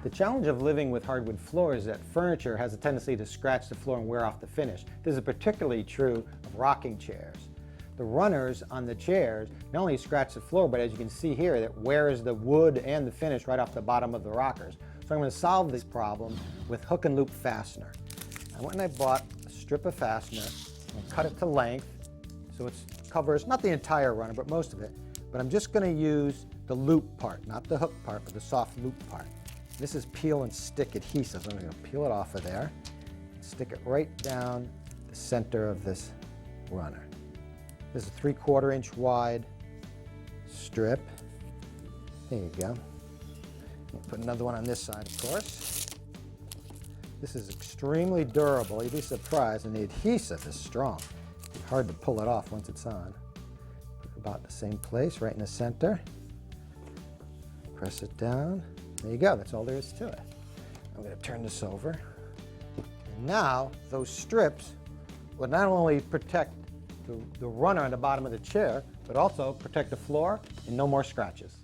The challenge of living with hardwood floors is that furniture has a tendency to scratch the floor and wear off the finish. This is particularly true of rocking chairs. The runners on the chairs not only scratch the floor, but as you can see here, it wears the wood and the finish right off the bottom of the rockers. So I'm going to solve this problem with hook and loop fastener. I went and I bought a strip of fastener and cut it to length so it covers not the entire runner, but most of it. But I'm just going to use the loop part, not the hook part, but the soft loop part. This is peel and stick adhesive. So I'm going to peel it off of there and stick it right down the center of this runner. This is a 3/4 inch wide strip. There you go. Put another one on this side, of course. This is extremely durable. You'd be surprised, and the adhesive is strong. It's hard to pull it off once it's on. Put it about the same place, right in the center. Press it down. There you go. That's all there is to it. I'm going to turn this over. And now, those strips will not only protect the runner on the bottom of the chair, but also protect the floor and no more scratches.